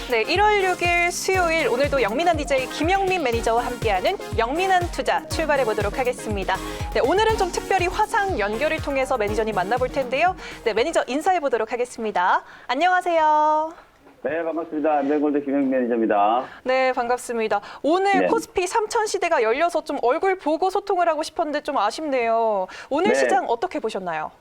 네, 1월 6일 수요일 오늘도 영민한 DJ 김영민 매니저와 함께하는 영민한 투자 출발해 보도록 하겠습니다. 네, 오늘은 좀 특별히 화상 연결을 통해서 매니저님 만나볼 텐데요. 네, 매니저 인사해 보도록 하겠습니다. 안녕하세요. 네, 반갑습니다. 안전골드 김영민 매니저입니다. 네, 반갑습니다. 오늘 네. 코스피 3000시대가 열려서 좀 얼굴 보고 소통을 하고 싶었는데 좀 아쉽네요. 오늘 네. 시장 어떻게 보셨나요?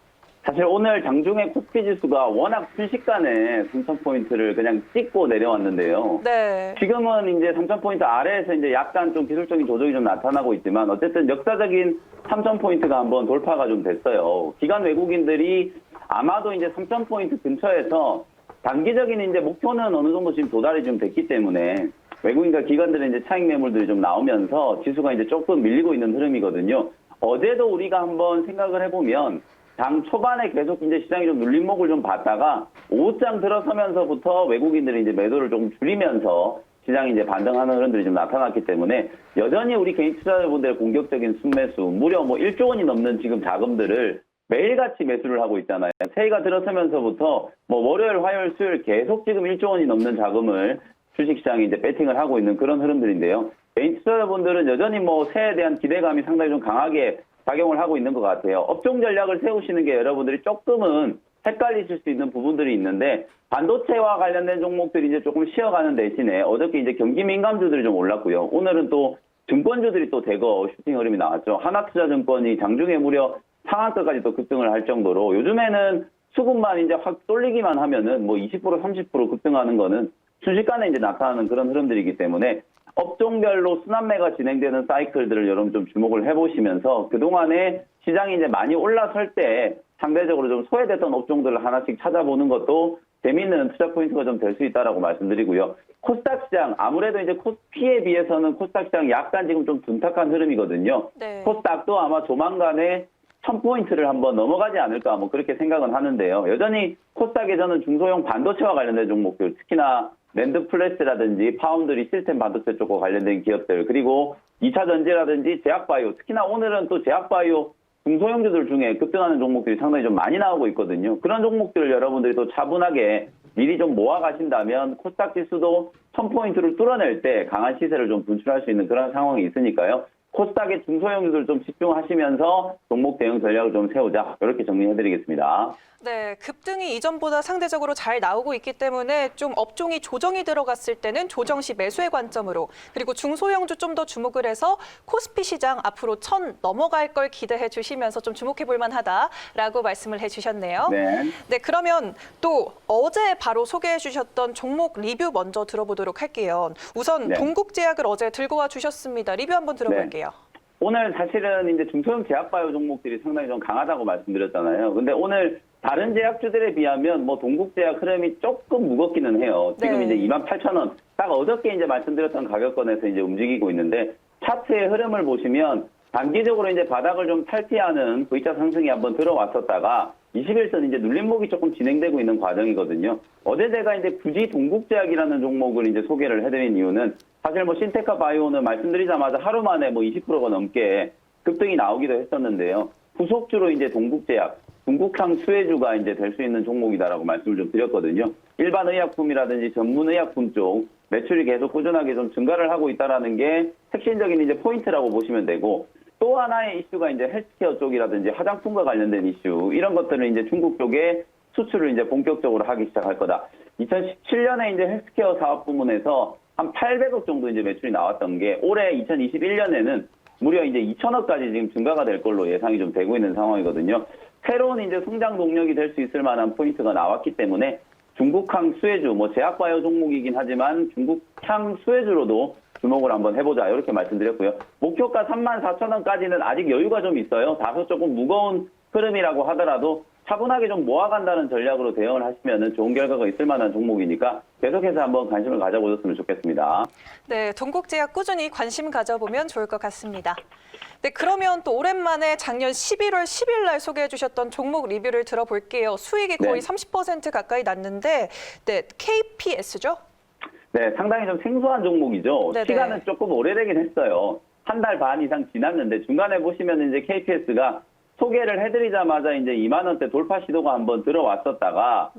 사실 오늘 장중에 코스피 지수가 워낙 순식간에 3,000포인트를 그냥 찍고 내려왔는데요. 네. 지금은 이제 3,000포인트 아래에서 이제 약간 좀 기술적인 조정이 좀 나타나고 있지만 어쨌든 역사적인 3,000포인트가 한번 돌파가 좀 됐어요. 기관 외국인들이 아마도 이제 3,000포인트 근처에서 단기적인 이제 목표는 어느 정도 지금 도달이 좀 됐기 때문에 외국인과 기관들의 이제 차익 매물들이 좀 나오면서 지수가 이제 조금 밀리고 있는 흐름이거든요. 어제도 우리가 한번 생각을 해보면 장 초반에 계속 이제 시장이 좀 눌림목을 좀 봤다가 오후장 들어서면서부터 외국인들이 이제 매도를 좀 줄이면서 시장이 이제 반등하는 흐름들이 좀 나타났기 때문에 여전히 우리 개인 투자자분들의 공격적인 순매수 무려 뭐 1조 원이 넘는 지금 자금들을 매일같이 매수를 하고 있잖아요. 새해가 들어서면서부터 뭐 월요일, 화요일, 수요일 계속 지금 1조 원이 넘는 자금을 주식시장에 이제 배팅을 하고 있는 그런 흐름들인데요. 개인 투자자분들은 여전히 뭐 새해에 대한 기대감이 상당히 좀 강하게 작용을 하고 있는 것 같아요. 업종 전략을 세우시는 게 여러분들이 조금은 헷갈리실 수 있는 부분들이 있는데 반도체와 관련된 종목들이 이제 조금 쉬어가는 대신에 어저께 이제 경기 민감주들이 좀 올랐고요. 오늘은 또 증권주들이 또 대거 슈팅 흐름이 나왔죠. 하나투자증권이 장중에 무려 상한가까지 또 급등을 할 정도로 요즘에는 수급만 이제 확 쏠리기만 하면은 뭐 20% 30% 급등하는 거는 순식간에 이제 나타나는 그런 흐름들이기 때문에 업종별로 순환매가 진행되는 사이클들을 여러분 좀 주목을 해보시면서 그동안에 시장이 이제 많이 올라설 때 상대적으로 좀 소외됐던 업종들을 하나씩 찾아보는 것도 재미있는 투자 포인트가 좀 될 수 있다라고 말씀드리고요. 코스닥 시장 아무래도 이제 코스피에 비해서는 코스닥 시장 약간 지금 좀 둔탁한 흐름이거든요. 네. 코스닥도 아마 조만간에 1000포인트를 한번 넘어가지 않을까 뭐 그렇게 생각은 하는데요. 여전히 코스닥에 저는 중소형 반도체와 관련된 종목들 특히나 랜드 플래스라든지 파운드리 시스템 반도체 쪽과 관련된 기업들 그리고 2차 전지라든지 제약바이오 특히나 오늘은 또 제약바이오 중소형주들 중에 급등하는 종목들이 상당히 좀 많이 나오고 있거든요. 그런 종목들을 여러분들이 또 차분하게 미리 좀 모아 가신다면 코스닥 지수도 1000포인트를 뚫어낼 때 강한 시세를 좀 분출할 수 있는 그런 상황이 있으니까요. 코스닥의 중소형주들 좀 집중하시면서 종목 대응 전략을 좀 세우자 이렇게 정리해드리겠습니다. 네, 급등이 이전보다 상대적으로 잘 나오고 있기 때문에 좀 업종이 조정이 들어갔을 때는 조정 시 매수의 관점으로 그리고 중소형주 좀 더 주목을 해서 코스피 시장 앞으로 1000 넘어갈 걸 기대해 주시면서 좀 주목해 볼 만하다라고 말씀을 해 주셨네요. 네. 네, 그러면 또 어제 바로 소개해 주셨던 종목 리뷰 먼저 들어보도록 할게요. 우선 네. 동국제약을 어제 들고 와 주셨습니다. 리뷰 한번 들어볼게요. 오늘 사실은 이제 중소형 제약바이오 종목들이 상당히 좀 강하다고 말씀드렸잖아요. 근데 오늘 다른 제약주들에 비하면 뭐 동국제약 흐름이 조금 무겁기는 해요. 지금 네. 이제 28,000원, 딱 어저께 이제 말씀드렸던 가격권에서 이제 움직이고 있는데 차트의 흐름을 보시면 단기적으로 이제 바닥을 좀 탈피하는 V자 상승이 한번 들어왔었다가 21선 이제 눌림목이 조금 진행되고 있는 과정이거든요. 어제 제가 이제 굳이 동국제약이라는 종목을 이제 소개를 해드린 이유는 사실 뭐 신테카 바이오는 말씀드리자마자 하루 만에 뭐 20%가 넘게 급등이 나오기도 했었는데요. 후속주로 이제 동국제약, 중국향 수혜주가 이제 될 수 있는 종목이다라고 말씀을 좀 드렸거든요. 일반 의약품이라든지 전문 의약품 쪽 매출이 계속 꾸준하게 좀 증가를 하고 있다라는 게 핵심적인 이제 포인트라고 보시면 되고 또 하나의 이슈가 이제 헬스케어 쪽이라든지 화장품과 관련된 이슈 이런 것들은 이제 중국 쪽에 수출을 이제 본격적으로 하기 시작할 거다. 2017년에 이제 헬스케어 사업 부문에서 한 800억 정도 이제 매출이 나왔던 게 올해 2021년에는 무려 이제 2천억까지 지금 증가가 될 걸로 예상이 좀 되고 있는 상황이거든요. 새로운 이제 성장 동력이 될 수 있을 만한 포인트가 나왔기 때문에 중국향 수혜주, 뭐 제약바이오 종목이긴 하지만 중국향 수혜주로도 주목을 한번 해보자 이렇게 말씀드렸고요. 목표가 34,000원까지는 아직 여유가 좀 있어요. 다소 조금 무거운 흐름이라고 하더라도 차분하게 좀 모아간다는 전략으로 대응을 하시면 좋은 결과가 있을 만한 종목이니까 계속해서 한번 관심을 가져보셨으면 좋겠습니다. 네, 동국제약 꾸준히 관심 가져보면 좋을 것 같습니다. 네, 그러면 또 오랜만에 작년 11월 10일 날 소개해 주셨던 종목 리뷰를 들어볼게요. 수익이 거의 네. 30% 가까이 났는데, 네, KPS죠? 네, 상당히 좀 생소한 종목이죠. 네네. 시간은 조금 오래되긴 했어요. 한 달 반 이상 지났는데 중간에 보시면 이제 KPS가 소개를 해드리자마자 이제 2만 원대 돌파 시도가 한번 들어왔었다가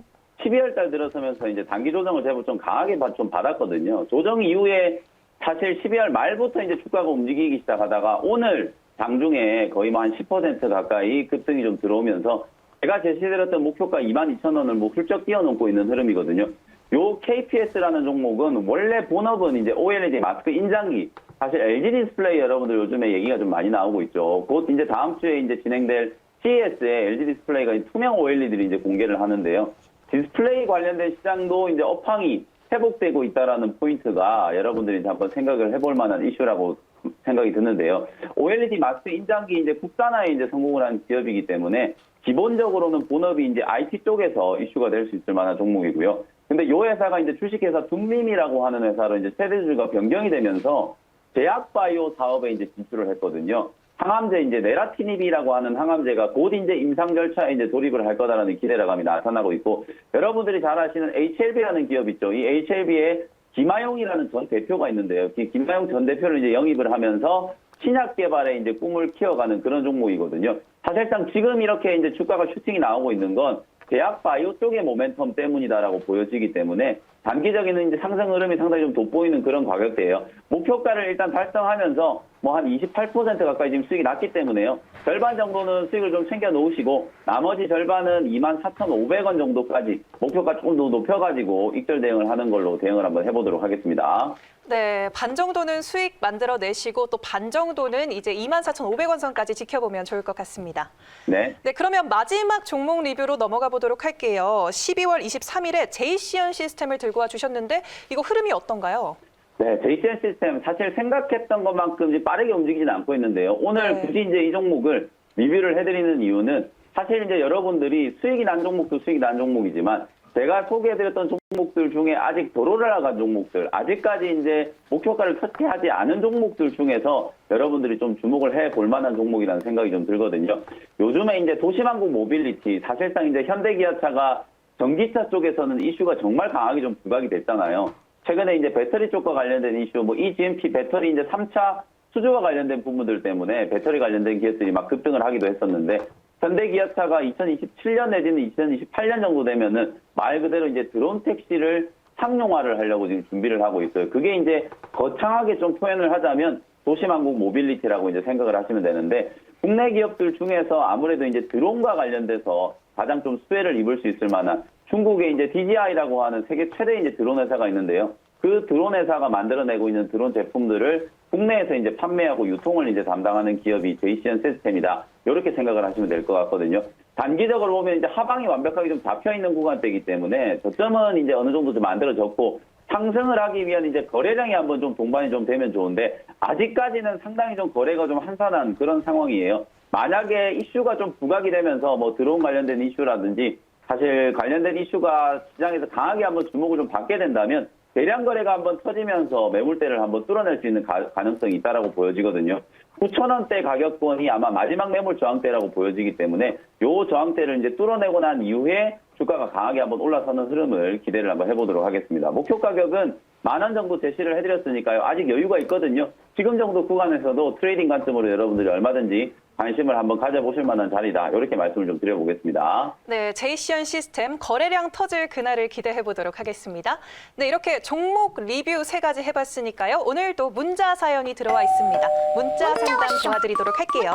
12월 달 들어서면서 이제 단기 조정을 제법 좀 강하게 좀 받았거든요. 조정 이후에 사실 12월 말부터 이제 주가가 움직이기 시작하다가 오늘 장중에 거의 뭐 한 10% 가까이 급등이 좀 들어오면서 제가 제시드렸던 목표가 22,000원을 뭐 훌쩍 뛰어넘고 있는 흐름이거든요. 요 KPS라는 종목은 원래 본업은 이제 OLED 마스크 인장기, 사실 LG 디스플레이 여러분들 요즘에 얘기가 좀 많이 나오고 있죠. 곧 이제 다음 주에 이제 진행될 CES에 LG 디스플레이가 투명 OLED를 이제 공개를 하는데요. 디스플레이 관련된 시장도 이제 업황이 회복되고 있다라는 포인트가 여러분들이 이제 한번 생각을 해볼 만한 이슈라고 생각이 드는데요. OLED 마스크 인장기 이제 국산화에 이제 성공을 한 기업이기 때문에 기본적으로는 본업이 이제 IT 쪽에서 이슈가 될 수 있을 만한 종목이고요. 근데 이 회사가 이제 주식회사 둠림이라고 하는 회사로 이제 세대주가 변경이 되면서 제약바이오 사업에 이제 진출을 했거든요. 항암제 이제 네라티닙이라고 하는 항암제가 곧 이제 임상 절차에 이제 돌입을 할 거다라는 기대감이 나타나고 있고, 여러분들이 잘 아시는 HLB라는 기업 있죠. 이 HLB에 김하용이라는 전 대표가 있는데요. 김하용 전 대표를 이제 영입을 하면서 신약 개발에 이제 꿈을 키워가는 그런 종목이거든요. 사실상 지금 이렇게 이제 주가가 슈팅이 나오고 있는 건 제약 바이오 쪽의 모멘텀 때문이다라고 보여지기 때문에 단기적인 이제 상승 흐름이 상당히 좀 돋보이는 그런 가격대예요. 목표가를 일단 달성하면서 뭐 한 28% 가까이 지금 수익이 났기 때문에요. 절반 정도는 수익을 좀 챙겨 놓으시고 나머지 절반은 24,500원 정도까지 목표가 조금 더 높여가지고 익절 대응을 하는 걸로 대응을 한번 해보도록 하겠습니다. 네, 반 정도는 수익 만들어 내시고 또 반 정도는 이제 24,500원 선까지 지켜보면 좋을 것 같습니다. 네. 네, 그러면 마지막 종목 리뷰로 넘어가 보도록 할게요. 12월 23일에 제이시언 시스템을 들고 와 주셨는데 이거 흐름이 어떤가요? 네, 제이시언 시스템 사실 생각했던 것만큼 빠르게 움직이지는 않고 있는데요. 오늘 네. 굳이 이제 이 종목을 리뷰를 해드리는 이유는 사실 이제 여러분들이 수익이 난 종목도 수익이 난 종목이지만 제가 소개해드렸던 종목들 중에 아직 도로를 나간 종목들, 아직까지 이제 목표가를 터치하지 않은 종목들 중에서 여러분들이 좀 주목을 해볼 만한 종목이라는 생각이 좀 들거든요. 요즘에 이제 도시만국 모빌리티, 사실상 이제 현대기아차가 전기차 쪽에서는 이슈가 정말 강하게 좀 부각이 됐잖아요. 최근에 이제 배터리 쪽과 관련된 이슈, 뭐 eGMP 배터리 이제 3차 수주와 관련된 부분들 때문에 배터리 관련된 기업들이 막 급등을 하기도 했었는데, 현대기아차가 2027년 내지는 2028년 정도 되면은 말 그대로 이제 드론 택시를 상용화를 하려고 지금 준비를 하고 있어요. 그게 이제 거창하게 좀 표현을 하자면 도시만국 모빌리티라고 이제 생각을 하시면 되는데, 국내 기업들 중에서 아무래도 이제 드론과 관련돼서 가장 좀 수혜를 입을 수 있을 만한 중국의 이제 DJI라고 하는 세계 최대 이제 드론 회사가 있는데요. 그 드론 회사가 만들어내고 있는 드론 제품들을 국내에서 이제 판매하고 유통을 이제 담당하는 기업이 제이시언 시스템이다. 이렇게 생각을 하시면 될 것 같거든요. 단기적으로 보면 이제 하방이 완벽하게 좀 잡혀 있는 구간대이기 때문에 저점은 이제 어느 정도 좀 만들어졌고 상승을 하기 위한 이제 거래량이 한번 좀 동반이 좀 되면 좋은데 아직까지는 상당히 좀 거래가 좀 한산한 그런 상황이에요. 만약에 이슈가 좀 부각이 되면서 뭐 드론 관련된 이슈라든지 사실 관련된 이슈가 시장에서 강하게 한번 주목을 좀 받게 된다면 대량 거래가 한번 터지면서 매물대를 한번 뚫어낼 수 있는 가능성이 있다라고 보여지거든요. 9,000원대 가격권이 아마 마지막 매물 저항대라고 보여지기 때문에 이 저항대를 이제 뚫어내고 난 이후에 주가가 강하게 한번 올라서는 흐름을 기대를 한번 해보도록 하겠습니다. 목표 가격은 10,000원 정도 제시를 해드렸으니까요. 아직 여유가 있거든요. 지금 정도 구간에서도 트레이딩 관점으로 여러분들이 얼마든지 관심을 한번 가져보실 만한 자리다. 이렇게 말씀을 좀 드려보겠습니다. 네, 제이시언 시스템 거래량 터질 그날을 기대해 보도록 하겠습니다. 네, 이렇게 종목 리뷰 3가지 해봤으니까요. 오늘도 문자 사연이 들어와 있습니다. 문자 상담 도와드리도록 할게요.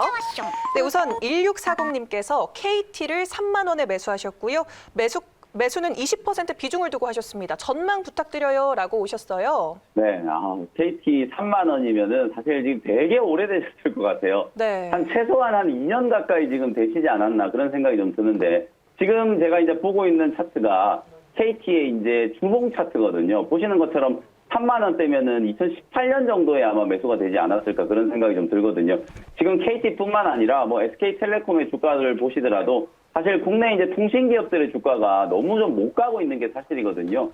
네, 우선 1640님께서 KT를 3만 원에 매수하셨고요. 매수는 20% 비중을 두고 하셨습니다. 전망 부탁드려요 라고 오셨어요. 네, KT 3만 원이면은 사실 지금 되게 오래되셨을 것 같아요. 네. 최소한 한 2년 가까이 지금 되시지 않았나 그런 생각이 좀 드는데 지금 제가 이제 보고 있는 차트가 KT의 이제 주봉 차트거든요. 보시는 것처럼 3만 원대면은 2018년 정도에 아마 매수가 되지 않았을까 그런 생각이 좀 들거든요. 지금 KT뿐만 아니라 뭐 SK텔레콤의 주가를 보시더라도 사실 국내 이제 통신 기업들의 주가가 너무 좀 못 가고 있는 게 사실이거든요.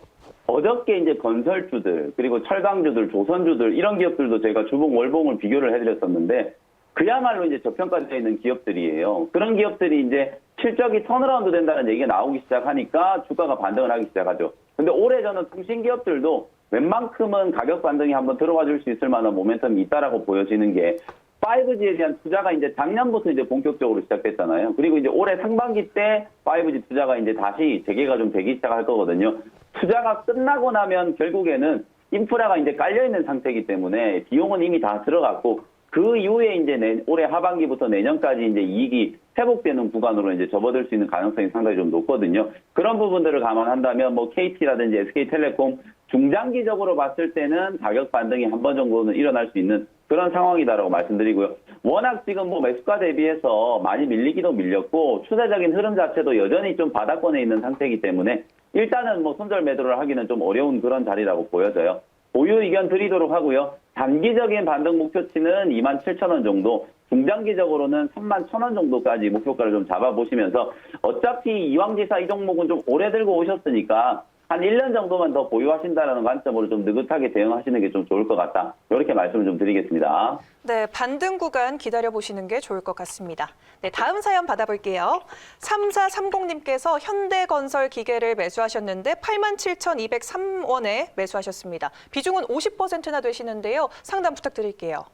어저께 이제 건설주들, 그리고 철강주들, 조선주들, 이런 기업들도 제가 주봉, 월봉을 비교를 해드렸었는데, 그야말로 이제 저평가되어 있는 기업들이에요. 그런 기업들이 이제 실적이 턴어라운드 된다는 얘기가 나오기 시작하니까 주가가 반등을 하기 시작하죠. 근데 올해 저는 통신 기업들도 웬만큼은 가격 반등이 한번 들어와 줄 수 있을 만한 모멘텀이 있다라고 보여지는 게 5G에 대한 투자가 이제 작년부터 이제 본격적으로 시작됐잖아요. 그리고 이제 올해 상반기 때 5G 투자가 이제 다시 재개가 좀 되기 시작할 거거든요. 투자가 끝나고 나면 결국에는 인프라가 이제 깔려있는 상태이기 때문에 비용은 이미 다 들어갔고 그 이후에 이제 올해 하반기부터 내년까지 이제 이익이 회복되는 구간으로 이제 접어들 수 있는 가능성이 상당히 좀 높거든요. 그런 부분들을 감안한다면 뭐 KT라든지 SK텔레콤 중장기적으로 봤을 때는 가격 반등이 한 번 정도는 일어날 수 있는 그런 상황이다라고 말씀드리고요. 워낙 지금 뭐 매수가 대비해서 많이 밀리기도 밀렸고 추세적인 흐름 자체도 여전히 좀 바닥권에 있는 상태이기 때문에 일단은 뭐 손절 매도를 하기는 좀 어려운 그런 자리라고 보여져요. 보유 의견 드리도록 하고요. 단기적인 반등 목표치는 27,000원 정도, 중장기적으로는 31,000원 정도까지 목표가를 좀 잡아보시면서 어차피 이왕지사 이 종목은 좀 오래 들고 오셨으니까 한 1년 정도만 더 보유하신다는 관점으로 좀 느긋하게 대응하시는 게 좀 좋을 것 같다. 이렇게 말씀을 좀 드리겠습니다. 네, 반등 구간 기다려보시는 게 좋을 것 같습니다. 네, 다음 사연 받아볼게요. 3430님께서 현대건설 기계를 매수하셨는데 87,203원에 매수하셨습니다. 비중은 50%나 되시는데요. 상담 부탁드릴게요.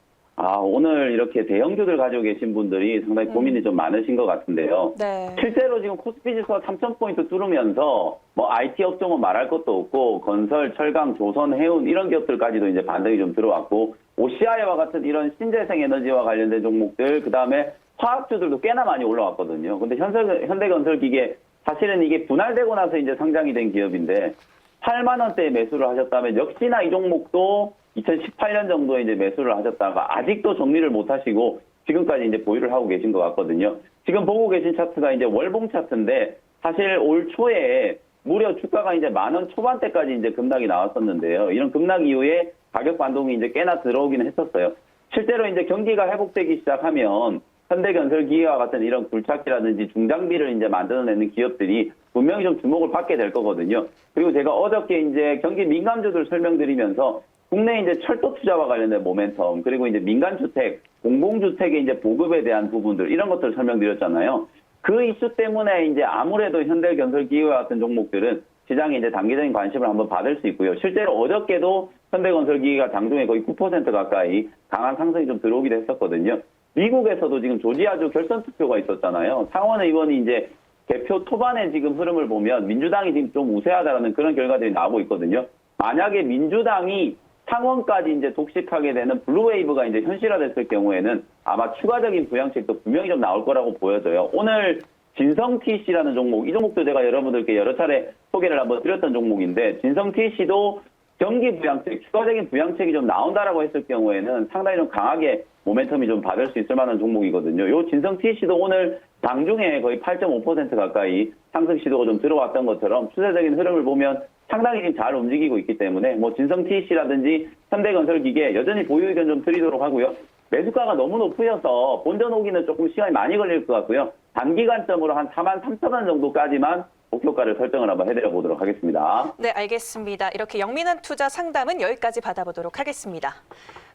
오늘 이렇게 대형주들 가지고 계신 분들이 상당히 고민이 좀 많으신 것 같은데요. 네. 실제로 지금 코스피 지수가 3,000포인트 뚫으면서 뭐 IT 업종은 말할 것도 없고 건설, 철강, 조선, 해운 이런 기업들까지도 이제 반등이 좀 들어왔고 OCI와 같은 이런 신재생 에너지와 관련된 종목들 그다음에 화학주들도 꽤나 많이 올라왔거든요. 근데 현대건설기계 사실은 이게 분할되고 나서 이제 상장이 된 기업인데 8만 원대에 매수를 하셨다면 역시나 이 종목도 2018년 정도에 이제 매수를 하셨다가 아직도 정리를 못 하시고 지금까지 이제 보유를 하고 계신 것 같거든요. 지금 보고 계신 차트가 이제 월봉 차트인데 사실 올 초에 무려 주가가 이제 10,000원 초반대까지 이제 급락이 나왔었는데요. 이런 급락 이후에 가격 반동이 이제 꽤나 들어오기는 했었어요. 실제로 이제 경기가 회복되기 시작하면 현대건설기계와 같은 이런 굴착기라든지 중장비를 이제 만들어내는 기업들이 분명히 좀 주목을 받게 될 거거든요. 그리고 제가 어저께 이제 경기 민감주들 설명드리면서 국내 이제 철도 투자와 관련된 모멘텀, 그리고 이제 민간주택, 공공주택의 이제 보급에 대한 부분들, 이런 것들을 설명드렸잖아요. 그 이슈 때문에 이제 아무래도 현대건설기계와 같은 종목들은 시장에 이제 단기적인 관심을 한번 받을 수 있고요. 실제로 어저께도 현대건설기계가 장중에 거의 9% 가까이 강한 상승이 좀 들어오기도 했었거든요. 미국에서도 지금 조지아주 결선 투표가 있었잖아요. 상원 의원이 이제 개표 토반의 지금 흐름을 보면 민주당이 지금 좀 우세하다라는 그런 결과들이 나오고 있거든요. 만약에 민주당이 상원까지 이제 독식하게 되는 블루웨이브가 이제 현실화됐을 경우에는 아마 추가적인 부양책도 분명히 좀 나올 거라고 보여져요. 오늘 진성TC라는 종목, 이 종목도 제가 여러분들께 여러 차례 소개를 한번 드렸던 종목인데 진성TC도 경기 부양책, 추가적인 부양책이 좀 나온다라고 했을 경우에는 상당히 좀 강하게 모멘텀이 좀 받을 수 있을 만한 종목이거든요. 요 진성TC도 오늘 장중에 거의 8.5% 가까이 상승 시도가 좀 들어왔던 것처럼 추세적인 흐름을 보면 상당히 잘 움직이고 있기 때문에 뭐 진성TC라든지 현대건설기계 여전히 보유 의견 좀 드리도록 하고요. 매수가가 너무 높으셔서 본전 오기는 조금 시간이 많이 걸릴 것 같고요. 단기간점으로 한 43,000원 정도까지만 목표가를 설정을 한번 해드려 보도록 하겠습니다. 네, 알겠습니다. 이렇게 영민한 투자 상담은 여기까지 받아보도록 하겠습니다.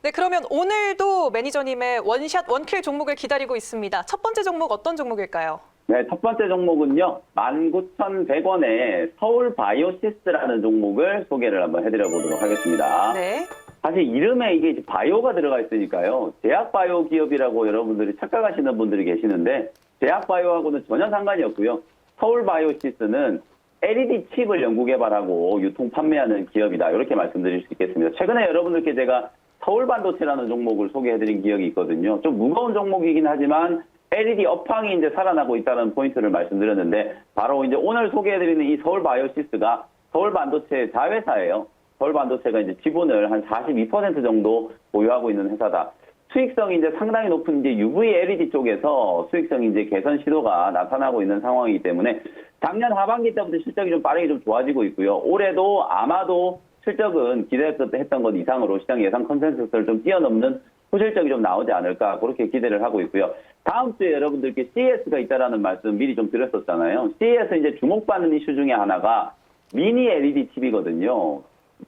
네, 그러면 오늘도 매니저님의 원샷 원킬 종목을 기다리고 있습니다. 첫 번째 종목 어떤 종목일까요? 네, 첫 번째 종목은요. 19,100원에 서울바이오시스라는 종목을 소개를 한번 해드려 보도록 하겠습니다. 네. 사실 이름에 이게 바이오가 들어가 있으니까요. 제약바이오 기업이라고 여러분들이 착각하시는 분들이 계시는데 제약바이오하고는 전혀 상관이 없고요. 서울바이오시스는 LED 칩을 연구개발하고 유통 판매하는 기업이다. 이렇게 말씀드릴 수 있겠습니다. 최근에 여러분들께 제가 서울반도체라는 종목을 소개해드린 기억이 있거든요. 좀 무거운 종목이긴 하지만 LED 업황이 이제 살아나고 있다는 포인트를 말씀드렸는데 바로 이제 오늘 소개해드리는 이 서울바이오시스가 서울반도체 자회사예요. 서울반도체가 이제 지분을 한 42% 정도 보유하고 있는 회사다. 수익성이 이제 상당히 높은 이제 UV LED 쪽에서 수익성이 이제 개선 시도가 나타나고 있는 상황이기 때문에 작년 하반기 때부터 실적이 좀 빠르게 좀 좋아지고 있고요. 올해도 아마도 실적은 기대했던 것 이상으로 시장 예상 컨센서스를 좀 뛰어넘는 후실적이 좀 나오지 않을까 그렇게 기대를 하고 있고요. 다음 주에 여러분들께 CES가 있다라는 말씀 미리 좀 드렸었잖아요. CES 이제 주목받는 이슈 중에 하나가 미니 LED TV거든요.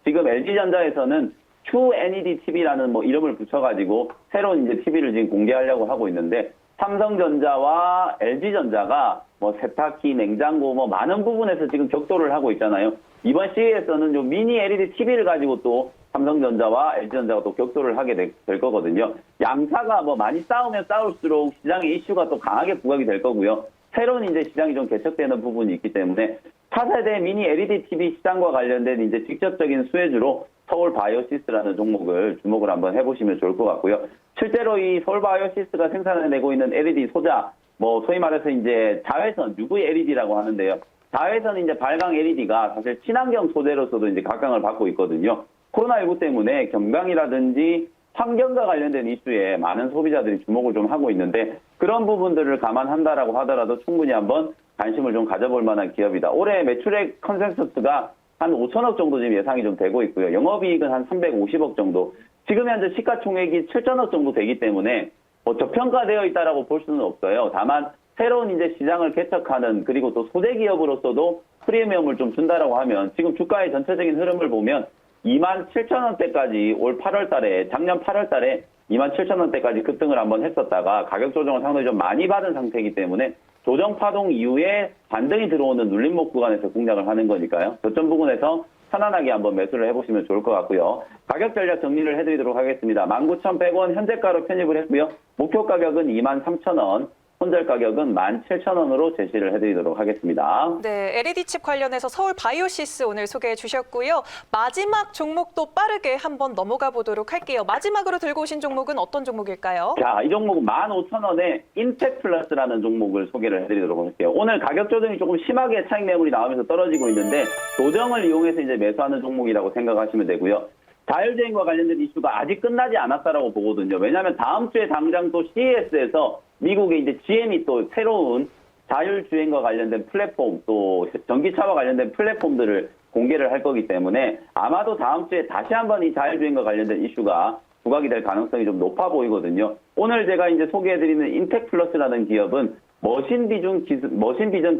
지금 LG전자에서는 QNED TV라는 뭐 이름을 붙여가지고 새로운 이제 TV를 지금 공개하려고 하고 있는데 삼성전자와 LG전자가 뭐 세탁기, 냉장고 뭐 많은 부분에서 지금 격돌을 하고 있잖아요. 이번 시기에서는 요 미니 LED TV를 가지고 또 삼성전자와 LG전자가 또 격돌을 하게 될 거거든요. 양사가 뭐 많이 싸우면 싸울수록 시장의 이슈가 또 강하게 부각이 될 거고요. 새로운 이제 시장이 좀 개척되는 부분이 있기 때문에 차세대 미니 LED TV 시장과 관련된 이제 직접적인 수혜주로 서울 바이오시스라는 종목을 주목을 한번 해보시면 좋을 것 같고요. 실제로 이 서울 바이오시스가 생산해내고 있는 LED 소자, 뭐 소위 말해서 이제 자외선 UV LED라고 하는데요. 자외선 이제 발광 LED가 사실 친환경 소재로서도 이제 각광을 받고 있거든요. 코로나19 때문에 경광이라든지 환경과 관련된 이슈에 많은 소비자들이 주목을 좀 하고 있는데 그런 부분들을 감안한다라고 하더라도 충분히 한번 관심을 좀 가져볼 만한 기업이다. 올해 매출액 컨센서스가 한 5천억 정도 지금 예상이 좀 되고 있고요. 영업이익은 한 350억 정도. 지금 현재 시가총액이 7천억 정도 되기 때문에 뭐 저평가되어 있다라고 볼 수는 없어요. 다만 새로운 이제 시장을 개척하는 그리고 또 소재 기업으로서도 프리미엄을 좀 준다라고 하면 지금 주가의 전체적인 흐름을 보면 27,000원대까지 올 8월 달에 작년 8월 달에 27,000원대까지 급등을 한번 했었다가 가격 조정을 상당히 좀 많이 받은 상태이기 때문에 조정 파동 이후에 반등이 들어오는 눌림목 구간에서 공략을 하는 거니까요. 저점 부분에서 편안하게 한번 매수를 해보시면 좋을 것 같고요. 가격 전략 정리를 해드리도록 하겠습니다. 19,100원 현재가로 편입을 했고요. 목표 가격은 23,000원. 손절 가격은 17,000원으로 제시를 해드리도록 하겠습니다. 네, LED 칩 관련해서 서울 바이오시스 오늘 소개해 주셨고요. 마지막 종목도 빠르게 한번 넘어가 보도록 할게요. 마지막으로 들고 오신 종목은 어떤 종목일까요? 자, 이 종목은 15,000원에 인텍플러스라는 종목을 소개를 해드리도록 할게요. 오늘 가격 조정이 조금 심하게 차익 매물이 나오면서 떨어지고 있는데 조정을 이용해서 이제 매수하는 종목이라고 생각하시면 되고요. 자율주행과 관련된 이슈가 아직 끝나지 않았다라고 보거든요. 왜냐하면 다음 주에 당장 또 CES에서 미국의 이제 GM이 또 새로운 자율주행과 관련된 플랫폼 또 전기차와 관련된 플랫폼들을 공개를 할 거기 때문에 아마도 다음 주에 다시 한번 이 자율주행과 관련된 이슈가 부각이 될 가능성이 좀 높아 보이거든요. 오늘 제가 이제 소개해드리는 인텍플러스라는 기업은 머신 비전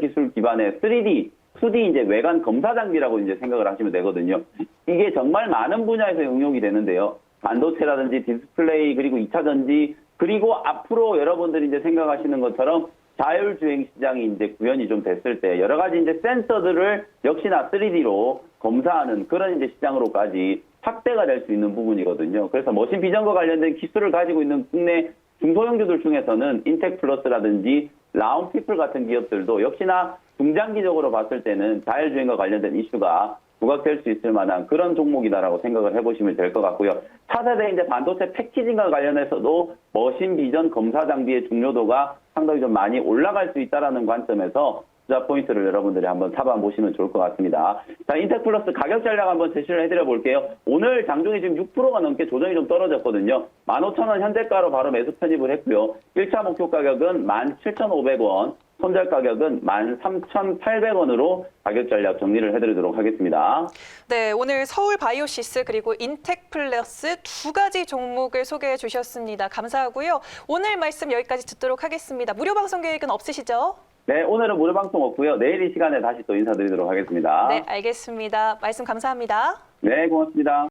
기술 기반의 3D, 2D 이제 외관 검사 장비라고 이제 생각을 하시면 되거든요. 이게 정말 많은 분야에서 응용이 되는데요. 반도체라든지 디스플레이 그리고 2차 전지 그리고 앞으로 여러분들이 이제 생각하시는 것처럼 자율주행 시장이 이제 구현이 좀 됐을 때 여러 가지 이제 센서들을 역시나 3D로 검사하는 그런 이제 시장으로까지 확대가 될 수 있는 부분이거든요. 그래서 머신 비전과 관련된 기술을 가지고 있는 국내 중소형주들 중에서는 인텍플러스라든지 라운피플 같은 기업들도 역시나 중장기적으로 봤을 때는 자율주행과 관련된 이슈가 부각될 수 있을 만한 그런 종목이다라고 생각을 해보시면 될 것 같고요. 차세대 이제 반도체 패키징과 관련해서도 머신 비전 검사 장비의 중요도가 상당히 좀 많이 올라갈 수 있다라는 관점에서 투자 포인트를 여러분들이 한번 잡아 보시면 좋을 것 같습니다. 자, 인텍플러스 가격 전략 한번 제시를 해드려 볼게요. 오늘 장중에 지금 6%가 넘게 조정이 좀 떨어졌거든요. 15,000원 현재가로 바로 매수 편입을 했고요. 1차 목표 가격은 17,500원. 손절 가격은 13,800원으로 가격 전략 정리를 해드리도록 하겠습니다. 네, 오늘 서울 바이오시스 그리고 인텍플러스 두 가지 종목을 소개해 주셨습니다. 감사하고요. 오늘 말씀 여기까지 듣도록 하겠습니다. 무료 방송 계획은 없으시죠? 네, 오늘은 무료 방송 없고요. 내일 이 시간에 다시 또 인사드리도록 하겠습니다. 네, 알겠습니다. 말씀 감사합니다. 네, 고맙습니다.